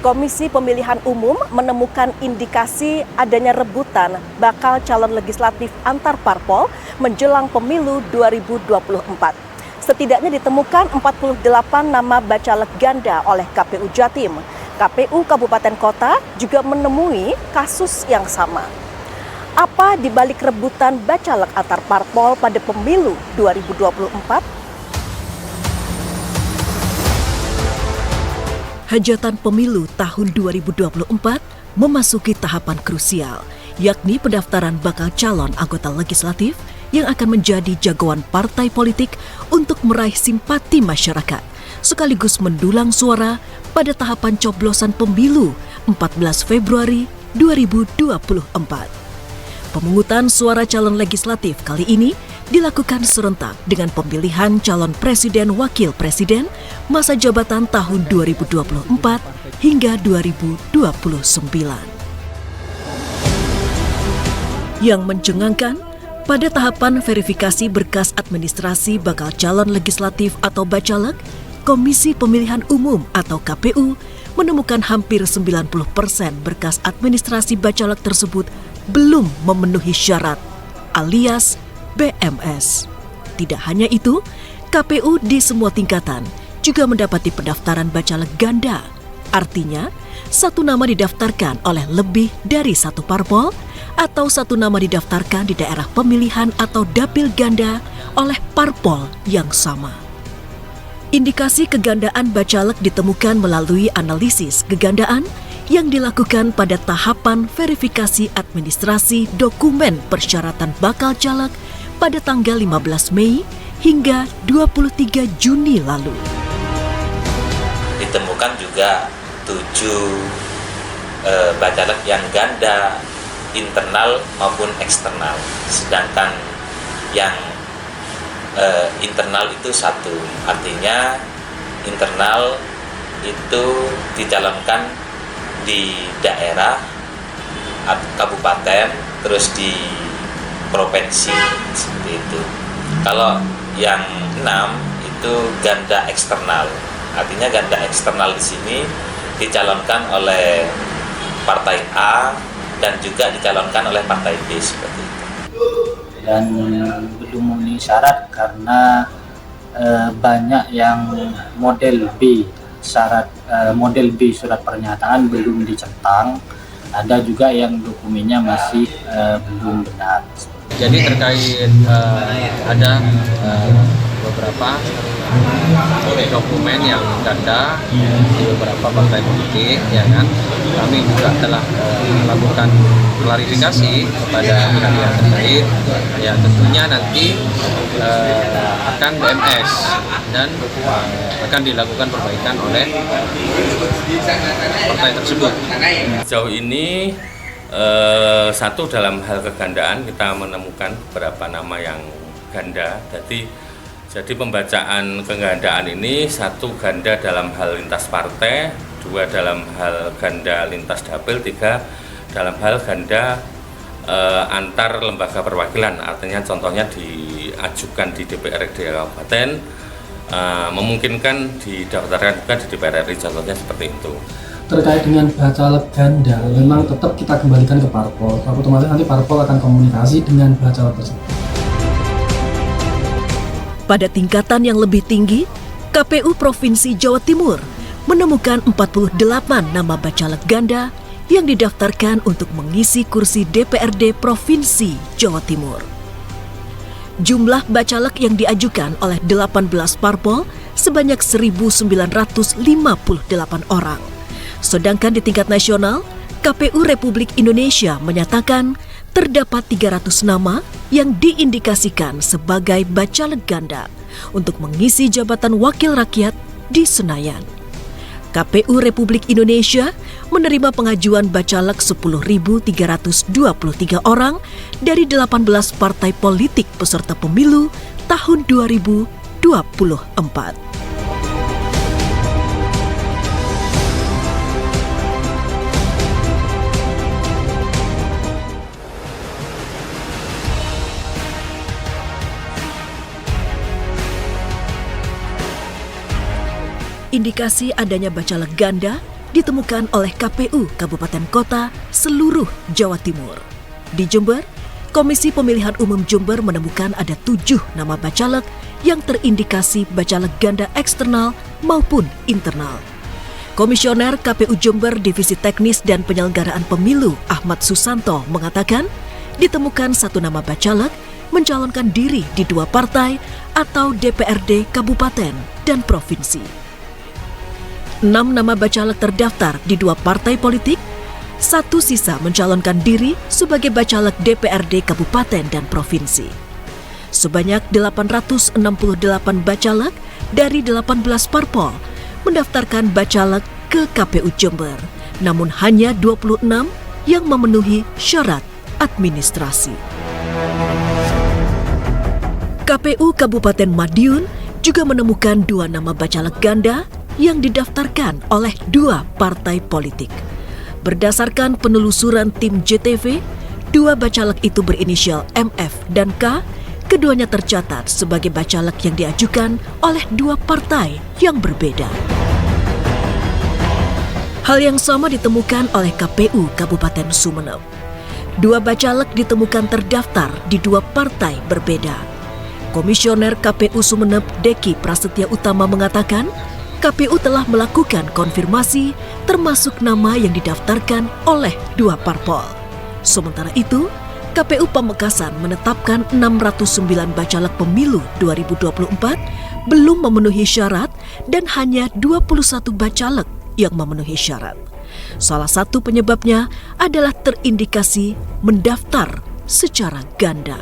Komisi Pemilihan Umum menemukan indikasi adanya rebutan bakal calon legislatif antar parpol menjelang pemilu 2024. Setidaknya ditemukan 48 nama bacalek ganda oleh KPU Jatim. KPU Kabupaten Kota juga menemui kasus yang sama. Apa dibalik rebutan bacalek antar parpol pada pemilu 2024? Hajatan pemilu tahun 2024 memasuki tahapan krusial, yakni pendaftaran bakal calon anggota legislatif yang akan menjadi jagoan partai politik untuk meraih simpati masyarakat, sekaligus mendulang suara pada tahapan coblosan pemilu 14 Februari 2024. Pemungutan suara calon legislatif kali ini dilakukan serentak dengan pemilihan calon presiden wakil presiden masa jabatan tahun 2024 hingga 2029. Yang mencengangkan, pada tahapan verifikasi berkas administrasi bakal calon legislatif atau bacalek, Komisi Pemilihan Umum atau KPU menemukan hampir 90% berkas administrasi bacalek tersebut belum memenuhi syarat, alias BMS. Tidak hanya itu, KPU di semua tingkatan juga mendapati pendaftaran bacalek ganda. Artinya, satu nama didaftarkan oleh lebih dari satu parpol atau satu nama didaftarkan di daerah pemilihan atau dapil ganda oleh parpol yang sama. Indikasi kegandaan bacalek ditemukan melalui analisis kegandaan yang dilakukan pada tahapan verifikasi administrasi dokumen persyaratan bakal caleg pada tanggal 15 Mei hingga 23 Juni lalu. Ditemukan juga 7 bacalek yang ganda, internal maupun eksternal. Sedangkan yang internal itu 1, artinya internal itu dicalonkan di daerah, kabupaten, terus di provinsi, seperti itu. Kalau yang 6 itu ganda eksternal, artinya ganda eksternal di sini dicalonkan oleh partai A dan juga dicalonkan oleh partai B, seperti itu. Dan belum memenuhi syarat karena banyak yang model B, syarat model B surat pernyataan belum dicentang, ada juga yang dokumennya masih belum benar. Jadi terkait ada beberapa dokumen yang ganda di beberapa partai politik, ya kan? Kami juga telah melakukan klarifikasi kepada pihak-pihak terkait. Ya tentunya nanti akan BMS dan akan dilakukan perbaikan oleh partai tersebut. Sejauh ini satu, dalam hal kegandaan kita menemukan beberapa nama yang ganda. Jadi pembacaan kegandaan ini 1 ganda dalam hal lintas partai, 2 dalam hal ganda lintas dapil, 3 dalam hal ganda antar lembaga perwakilan. Artinya contohnya diajukan di DPRD Kabupaten, memungkinkan didaftarkan juga di DPR RI, contohnya seperti itu. Terkait dengan bacalek ganda, memang tetap kita kembalikan ke parpol. Otomatis nanti parpol akan komunikasi dengan bacalek tersebut. Pada tingkatan yang lebih tinggi, KPU Provinsi Jawa Timur menemukan 48 nama bacalek ganda yang didaftarkan untuk mengisi kursi DPRD Provinsi Jawa Timur. Jumlah bacalek yang diajukan oleh 18 parpol sebanyak 1.958 orang. Sedangkan di tingkat nasional, KPU Republik Indonesia menyatakan terdapat 300 nama yang diindikasikan sebagai bacalek ganda untuk mengisi jabatan wakil rakyat di Senayan. KPU Republik Indonesia menerima pengajuan bacalek 10.323 orang dari 18 partai politik peserta pemilu tahun 2024. Indikasi adanya bacalek ganda ditemukan oleh KPU Kabupaten Kota seluruh Jawa Timur. Di Jember, Komisi Pemilihan Umum Jember menemukan ada 7 nama bacalek yang terindikasi bacalek ganda eksternal maupun internal. Komisioner KPU Jember Divisi Teknis dan Penyelenggaraan Pemilu Ahmad Susanto mengatakan ditemukan 1 nama bacalek mencalonkan diri di 2 partai atau DPRD Kabupaten dan Provinsi. 6 nama bacalek terdaftar di 2 partai politik, 1 sisa mencalonkan diri sebagai bacalek DPRD Kabupaten dan Provinsi. Sebanyak 868 bacalek dari 18 parpol mendaftarkan bacalek ke KPU Jember, namun hanya 26 yang memenuhi syarat administrasi. KPU Kabupaten Madiun juga menemukan 2 nama bacalek ganda yang didaftarkan oleh 2 partai politik. Berdasarkan penelusuran tim JTV, 2 bacalek itu berinisial MF dan K, keduanya tercatat sebagai bacalek yang diajukan oleh 2 partai yang berbeda. Hal yang sama ditemukan oleh KPU Kabupaten Sumeneb. 2 bacalek ditemukan terdaftar di 2 partai berbeda. Komisioner KPU Sumeneb Deki Prasetya Utama mengatakan, KPU telah melakukan konfirmasi termasuk nama yang didaftarkan oleh 2 parpol. Sementara itu, KPU Pamekasan menetapkan 609 bacalek pemilu 2024 belum memenuhi syarat dan hanya 21 bacalek yang memenuhi syarat. Salah satu penyebabnya adalah terindikasi mendaftar secara ganda.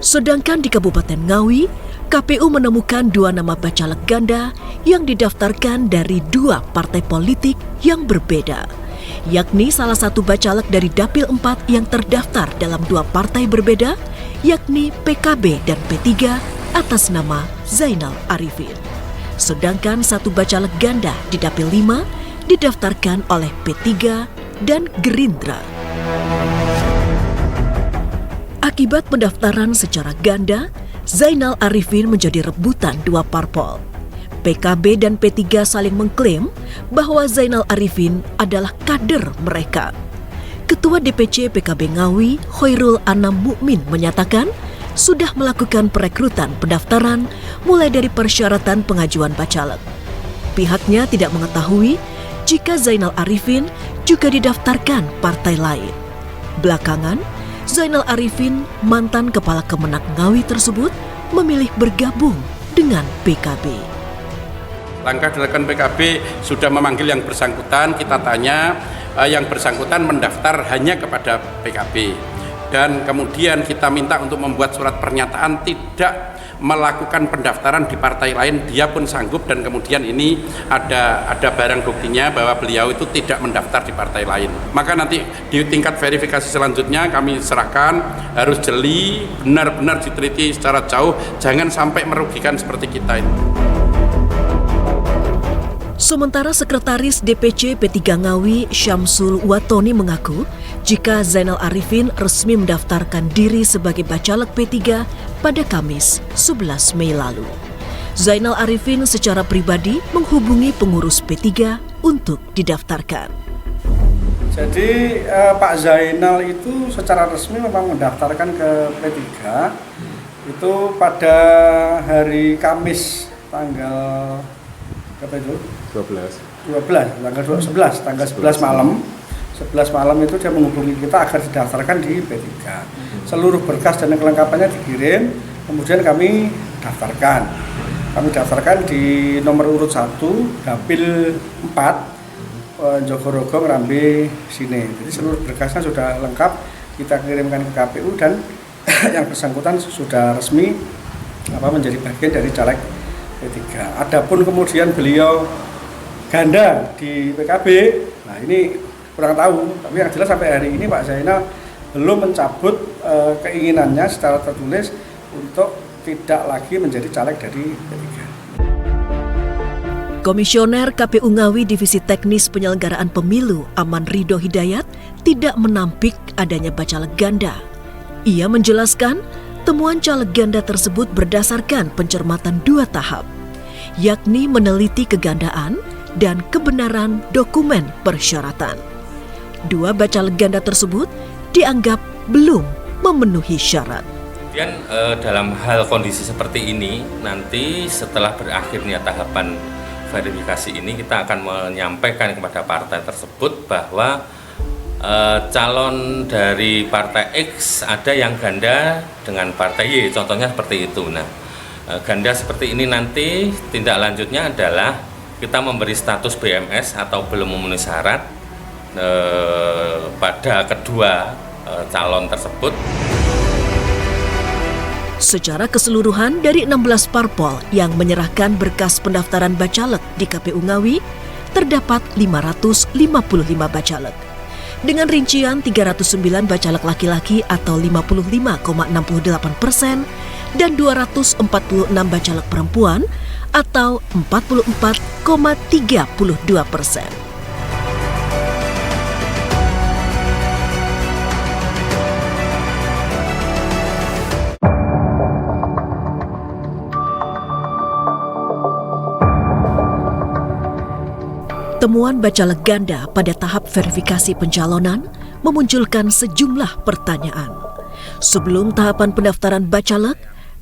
Sedangkan di Kabupaten Ngawi, KPU menemukan 2 nama bacalek ganda yang didaftarkan dari 2 partai politik yang berbeda, yakni salah satu bacalek dari Dapil 4 yang terdaftar dalam 2 partai berbeda, yakni PKB dan P3 atas nama Zainal Arifin. Sedangkan 1 bacalek ganda di Dapil 5 didaftarkan oleh P3 dan Gerindra. Akibat pendaftaran secara ganda, Zainal Arifin menjadi rebutan 2 parpol. PKB dan P3 saling mengklaim bahwa Zainal Arifin adalah kader mereka. Ketua DPC PKB Ngawi, Khairul Anam Mukmin menyatakan sudah melakukan perekrutan pendaftaran mulai dari persyaratan pengajuan bacalek. Pihaknya tidak mengetahui jika Zainal Arifin juga didaftarkan partai lain. Belakangan, Zainal Arifin, mantan Kepala Kemenak Ngawi tersebut, memilih bergabung dengan PKB. Langkah dilakukan PKB sudah memanggil yang bersangkutan, kita tanya yang bersangkutan mendaftar hanya kepada PKB. Dan kemudian kita minta untuk membuat surat pernyataan tidak melakukan pendaftaran di partai lain, dia pun sanggup dan kemudian ini ada barang buktinya bahwa beliau itu tidak mendaftar di partai lain. Maka nanti di tingkat verifikasi selanjutnya kami serahkan harus jeli, benar-benar diteliti secara jauh, jangan sampai merugikan seperti kita ini. Sementara Sekretaris DPC P3 Ngawi Syamsul Watoni mengaku jika Zainal Arifin resmi mendaftarkan diri sebagai bacalek P3 pada Kamis 11 Mei lalu. Zainal Arifin secara pribadi menghubungi pengurus P3 untuk didaftarkan. Jadi Pak Zainal itu secara resmi memang mendaftarkan ke P3 itu pada hari Kamis tanggal berapa itu? 11 malam. 11 malam itu dia menghubungi kita agar didaftarkan di P3. Seluruh berkas dan kelengkapannya dikirim, kemudian kami daftarkan. Kami daftarkan di nomor urut 1, Dapil 4, Jogorogo, Ngrambe, sini. Jadi seluruh berkasnya sudah lengkap, kita kirimkan ke KPU dan yang bersangkutan sudah resmi menjadi bagian dari caleg P3. Adapun kemudian beliau ganda di PKB, nah ini kurang tahu, tapi yang jelas sampai hari ini Pak Zainal belum mencabut keinginannya secara tertulis untuk tidak lagi menjadi caleg dari P3. Komisioner KPU Ngawi Divisi Teknis Penyelenggaraan Pemilu Aman Ridho Hidayat tidak menampik adanya bacalek ganda. Ia menjelaskan temuan caleg ganda tersebut berdasarkan pencermatan 2 tahap, yakni meneliti kegandaan dan kebenaran dokumen persyaratan. 2 bacalek ganda tersebut dianggap belum memenuhi syarat. Kemudian dalam hal kondisi seperti ini, nanti setelah berakhirnya tahapan verifikasi ini, kita akan menyampaikan kepada partai tersebut bahwa calon dari partai X ada yang ganda dengan partai Y, contohnya seperti itu. Nah, ganda seperti ini nanti tindak lanjutnya adalah kita memberi status BMS atau belum memenuhi syarat pada kedua calon tersebut. Secara keseluruhan dari 16 parpol yang menyerahkan berkas pendaftaran bacalek di KPU Ngawi, terdapat 555 bacalek. Dengan rincian 309 bacalek laki-laki atau 55,68% dan 246 bacalek perempuan atau 44,32%. Temuan bacalek ganda pada tahap verifikasi pencalonan memunculkan sejumlah pertanyaan. Sebelum tahapan pendaftaran bacalek,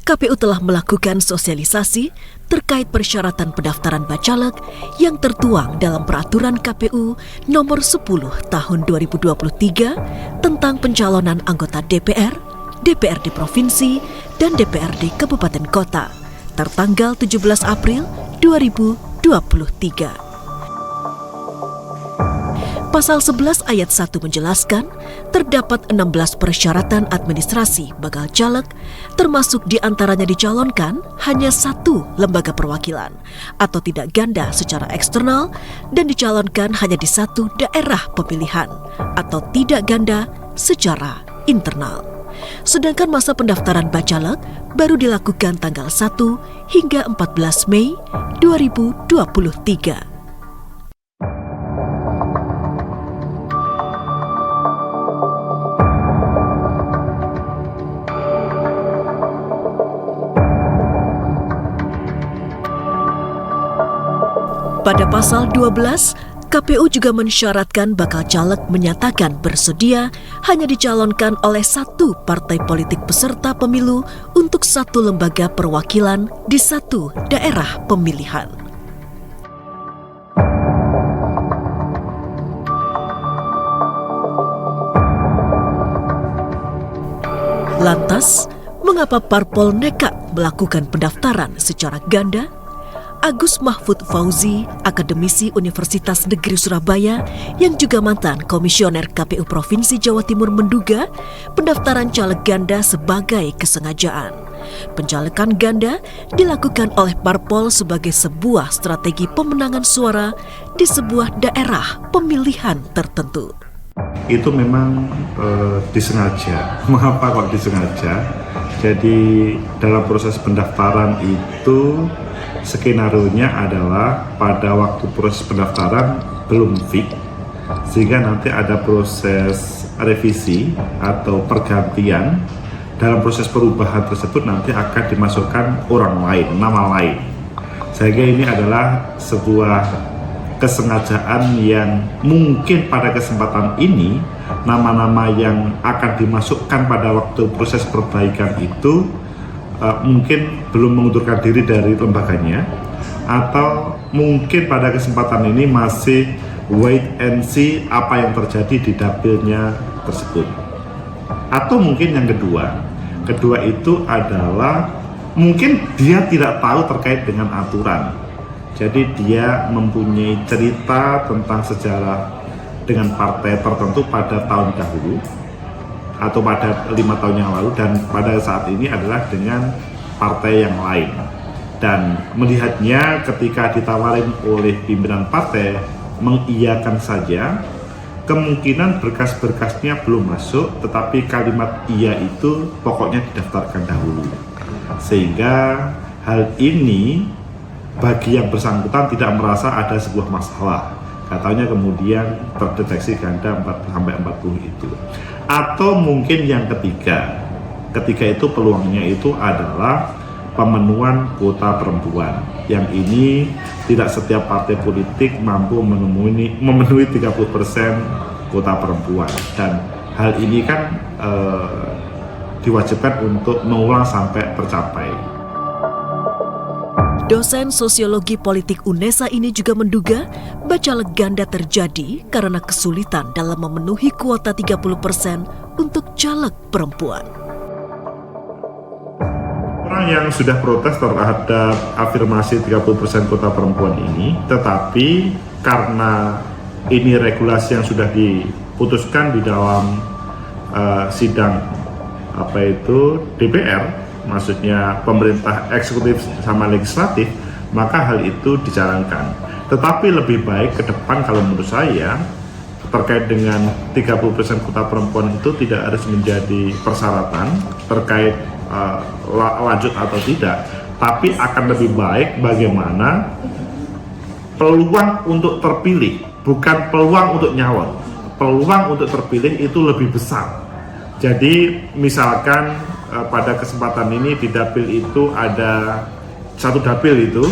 KPU telah melakukan sosialisasi terkait persyaratan pendaftaran bacalek yang tertuang dalam Peraturan KPU Nomor 10 Tahun 2023 tentang pencalonan anggota DPR, DPRD Provinsi, dan DPRD Kabupaten Kota, tertanggal 17 April 2023. Pasal 11 ayat 1 menjelaskan terdapat 16 persyaratan administrasi bakal caleg, termasuk diantaranya dicalonkan hanya 1 lembaga perwakilan atau tidak ganda secara eksternal dan dicalonkan hanya di 1 daerah pemilihan atau tidak ganda secara internal. Sedangkan masa pendaftaran bacalek baru dilakukan tanggal 1 hingga 14 Mei 2023. Pada pasal 12, KPU juga mensyaratkan bakal caleg menyatakan bersedia hanya dicalonkan oleh 1 partai politik peserta pemilu untuk 1 lembaga perwakilan di 1 daerah pemilihan. Lantas, mengapa parpol nekat melakukan pendaftaran secara ganda? Agus Mahfud Fauzi, akademisi Universitas Negeri Surabaya yang juga mantan komisioner KPU Provinsi Jawa Timur menduga pendaftaran caleg ganda sebagai kesengajaan. Pencalekan ganda dilakukan oleh parpol sebagai sebuah strategi pemenangan suara di sebuah daerah pemilihan tertentu. Itu memang disengaja. Mengapa kok disengaja? Jadi dalam proses pendaftaran itu skenario-nya adalah pada waktu proses pendaftaran belum fix, sehingga nanti ada proses revisi atau pergantian. Dalam proses perubahan tersebut nanti akan dimasukkan orang lain, nama lain. Sehingga ini adalah sebuah kesengajaan yang mungkin pada kesempatan ini nama-nama yang akan dimasukkan pada waktu proses perbaikan itu mungkin belum mengundurkan diri dari lembaganya, atau mungkin pada kesempatan ini masih wait and see apa yang terjadi di dapilnya tersebut. Atau mungkin yang kedua itu adalah mungkin dia tidak tahu terkait dengan aturan. Jadi dia mempunyai cerita tentang sejarah dengan partai tertentu pada tahun dahulu atau pada 5 tahun yang lalu, dan pada saat ini adalah dengan partai yang lain, dan melihatnya ketika ditawarin oleh pimpinan partai mengiyakan saja, kemungkinan berkas-berkasnya belum masuk, tetapi kalimat iya itu pokoknya didaftarkan dahulu, sehingga hal ini bagi yang bersangkutan tidak merasa ada sebuah masalah. Katanya kemudian terdeteksi ganda 40 itu. Atau mungkin yang ketiga itu peluangnya itu adalah pemenuhan kuota perempuan. Yang ini tidak setiap partai politik mampu memenuhi 30% kuota perempuan, dan hal ini kan diwajibkan untuk mengulang sampai tercapai. Dosen Sosiologi Politik UNESA ini juga menduga bacalek ganda terjadi karena kesulitan dalam memenuhi kuota 30% untuk caleg perempuan. Orang yang sudah protes terhadap afirmasi 30% kuota perempuan ini, tetapi karena ini regulasi yang sudah diputuskan di dalam sidang DPR, maksudnya pemerintah eksekutif sama legislatif, maka hal itu dijalankan. Tetapi lebih baik ke depan kalau menurut saya terkait dengan 30% kuota perempuan itu tidak harus menjadi persyaratan terkait lanjut atau tidak, tapi akan lebih baik bagaimana peluang untuk terpilih, bukan peluang untuk nyalon. Peluang untuk terpilih itu lebih besar. Jadi misalkan pada kesempatan ini di dapil itu ada satu dapil itu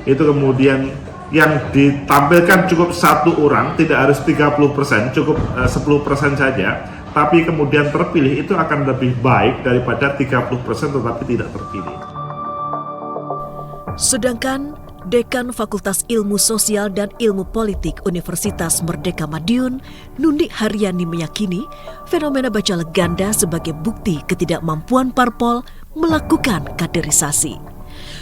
kemudian yang ditampilkan cukup satu orang, tidak harus 30%, cukup 10% saja, tapi kemudian terpilih, itu akan lebih baik daripada 30% tetapi tidak terpilih. Sedangkan Dekan Fakultas Ilmu Sosial dan Ilmu Politik Universitas Merdeka Madiun, Nunik Haryani meyakini fenomena bacalek ganda sebagai bukti ketidakmampuan parpol melakukan kaderisasi.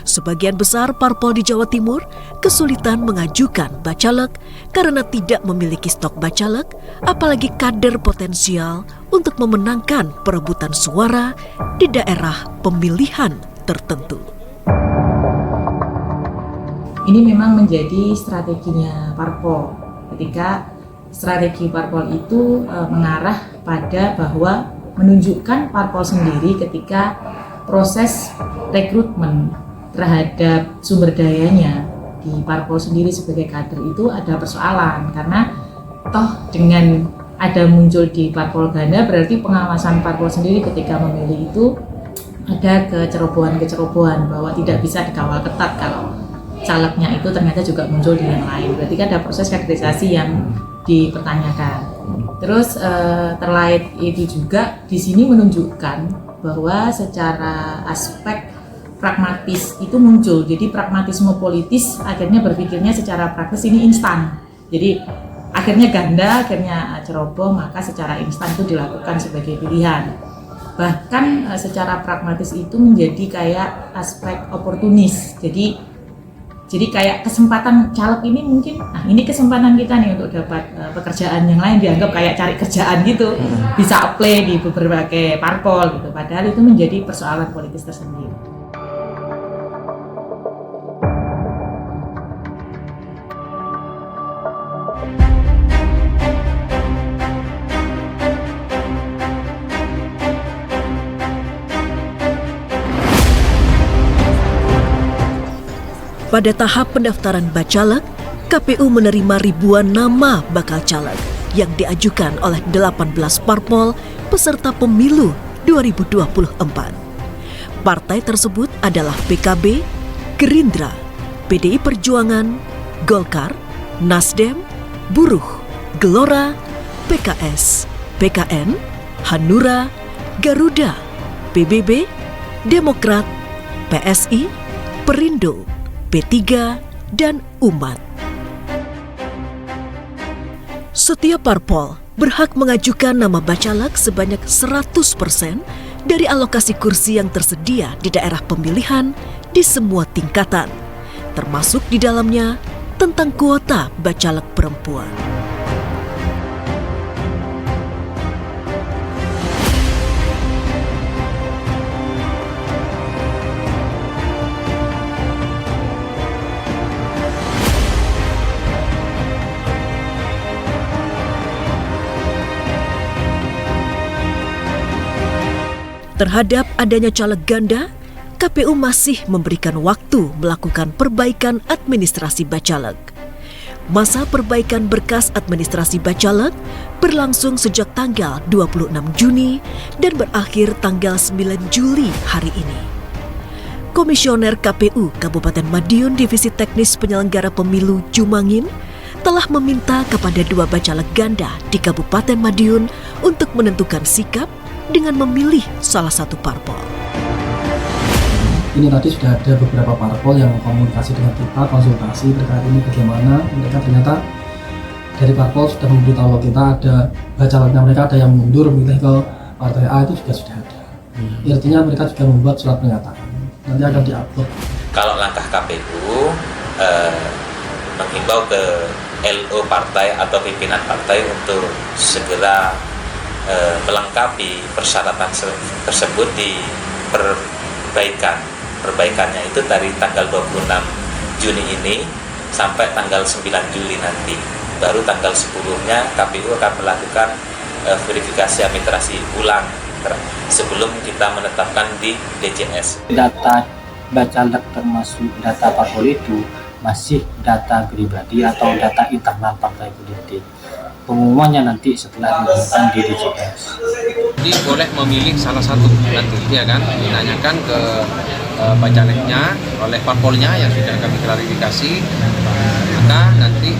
Sebagian besar parpol di Jawa Timur kesulitan mengajukan bacalek karena tidak memiliki stok bacalek, apalagi kader potensial untuk memenangkan perebutan suara di daerah pemilihan tertentu. Ini memang menjadi strateginya parpol. Ketika strategi parpol itu mengarah pada bahwa menunjukkan parpol sendiri ketika proses rekrutmen terhadap sumber dayanya di parpol sendiri sebagai kader itu ada persoalan, karena toh dengan ada muncul di parpol ganda berarti pengawasan parpol sendiri ketika memilih itu ada kecerobohan bahwa tidak bisa dikawal ketat kalau calegnya itu ternyata juga muncul di yang lain. Berarti kan ada proses kaderisasi yang dipertanyakan. Terus terkait itu juga di sini menunjukkan bahwa secara aspek pragmatis itu muncul. Jadi pragmatisme politis akhirnya berpikirnya secara praktis ini instan. Jadi akhirnya ganda, akhirnya ceroboh, maka secara instan itu dilakukan sebagai pilihan. Bahkan secara pragmatis itu menjadi kayak aspek oportunis. Jadi kayak kesempatan caleg ini mungkin, ini kesempatan kita nih untuk dapat pekerjaan yang lain, dianggap kayak cari kerjaan gitu, bisa apply di berbagai parpol gitu. Padahal itu menjadi persoalan politis tersendiri. Pada tahap pendaftaran bacalek, KPU menerima ribuan nama bakal caleg yang diajukan oleh 18 parpol peserta pemilu 2024. Partai tersebut adalah PKB, Gerindra, PDI Perjuangan, Golkar, Nasdem, Buruh, Gelora, PKS, PKN, Hanura, Garuda, PBB, Demokrat, PSI, Perindo, P3, dan Umat. Setiap parpol berhak mengajukan nama bacalek sebanyak 100% dari alokasi kursi yang tersedia di daerah pemilihan di semua tingkatan, termasuk di dalamnya tentang kuota bacalek perempuan. Terhadap adanya caleg ganda, KPU masih memberikan waktu melakukan perbaikan administrasi bacalek. Masa perbaikan berkas administrasi bacalek berlangsung sejak tanggal 26 Juni dan berakhir tanggal 9 Juli hari ini. Komisioner KPU Kabupaten Madiun Divisi Teknis Penyelenggara Pemilu Jumangin telah meminta kepada 2 bacalek ganda di Kabupaten Madiun untuk menentukan sikap dengan memilih salah satu parpol. Ini tadi sudah ada beberapa parpol yang komunikasi dengan kita, konsultasi terkait ini bagaimana. Mereka ternyata dari parpol sudah memberitahu kita ada bacaleknya, mereka ada yang mundur memilih ke partai A, itu juga sudah ada. Artinya mereka juga membuat surat pernyataan. Nanti akan diupload. Kalau langkah KPU menghimbau ke LO partai atau pimpinan partai untuk segera melengkapi persyaratan tersebut di perbaikannya itu dari tanggal 26 Juni ini sampai tanggal 9 Juli nanti. Baru tanggal 10-nya KPU akan melakukan verifikasi administrasi ulang sebelum kita menetapkan di DJS. Data bacalek termasuk data parpol itu masih data pribadi atau data internal partai politik. Pengumumannya nanti setelah diumumkan di DJS. Jadi boleh memilih salah satu nanti, ya kan? Dinanyakan ke bacaleknya oleh parpolnya yang sudah kami klarifikasi, maka nanti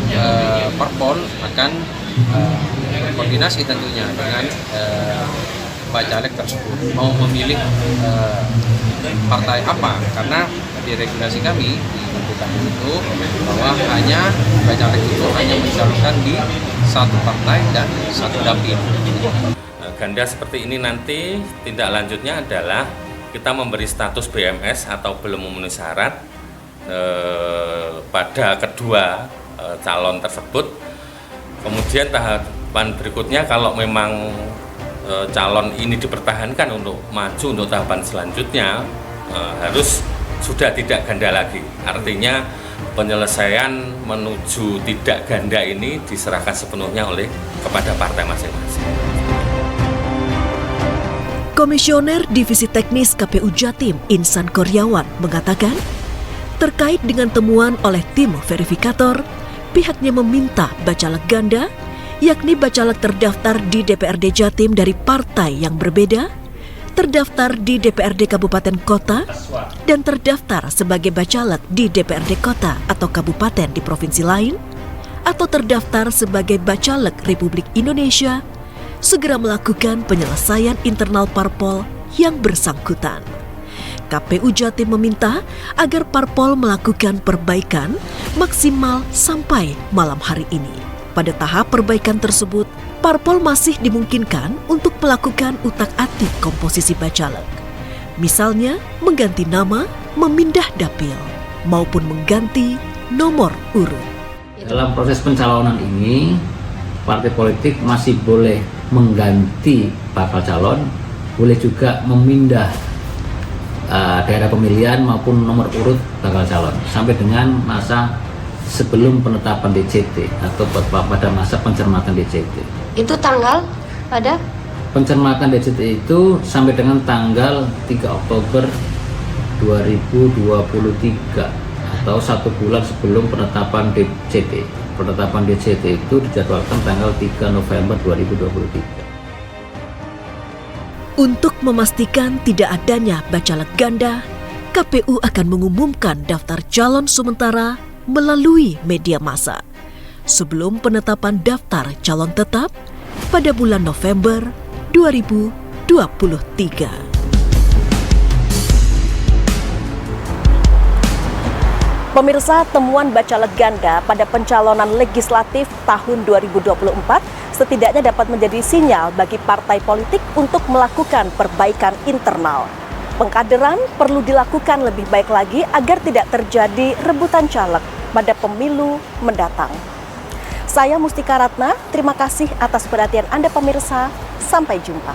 parpol akan koordinasi tentunya dengan bacalek tersebut mau memilih partai apa, karena di regulasi kami di KPU itu bahwa hanya bacalek itu hanya mencalonkan di satu partai dan satu dapil. Ganda seperti ini nanti tindak lanjutnya adalah kita memberi status BMS atau belum memenuhi syarat pada kedua calon tersebut. Kemudian tahapan berikutnya kalau memang calon ini dipertahankan untuk maju untuk tahapan selanjutnya harus sudah tidak ganda lagi. Artinya penyelesaian menuju tidak ganda ini diserahkan sepenuhnya kepada partai masing-masing. Komisioner Divisi Teknis KPU Jatim Insan Koryawan mengatakan, terkait dengan temuan oleh tim verifikator, pihaknya meminta bacalek ganda, yakni bacalek terdaftar di DPRD Jatim dari partai yang berbeda, terdaftar di DPRD Kabupaten Kota, dan terdaftar sebagai bacalek di DPRD Kota atau Kabupaten di provinsi lain, atau terdaftar sebagai bacalek Republik Indonesia, segera melakukan penyelesaian internal parpol yang bersangkutan. KPU Jatim meminta agar parpol melakukan perbaikan maksimal sampai malam hari ini. Pada tahap perbaikan tersebut, parpol masih dimungkinkan untuk melakukan utak-atik komposisi bacalek. Misalnya, mengganti nama, memindah dapil, maupun mengganti nomor urut. Dalam proses pencalonan ini, partai politik masih boleh mengganti bakal calon, boleh juga memindah daerah pemilihan maupun nomor urut bakal calon sampai dengan masa sebelum penetapan DCT atau pada masa pencermatan DCT. Itu tanggal pada? Pencermatan DCT itu sampai dengan tanggal 3 Oktober 2023 atau 1 bulan sebelum penetapan DCT. Penetapan DCT itu dijadwalkan tanggal 3 November 2023. Untuk memastikan tidak adanya bacalek ganda, KPU akan mengumumkan daftar calon sementara melalui media massa sebelum penetapan daftar calon tetap pada bulan November 2023. Pemirsa, temuan bacalek ganda pada pencalonan legislatif tahun 2024 setidaknya dapat menjadi sinyal bagi partai politik untuk melakukan perbaikan internal. Pengkaderan perlu dilakukan lebih baik lagi agar tidak terjadi rebutan caleg pada pemilu mendatang. Saya Mustika Ratna, terima kasih atas perhatian Anda pemirsa, sampai jumpa.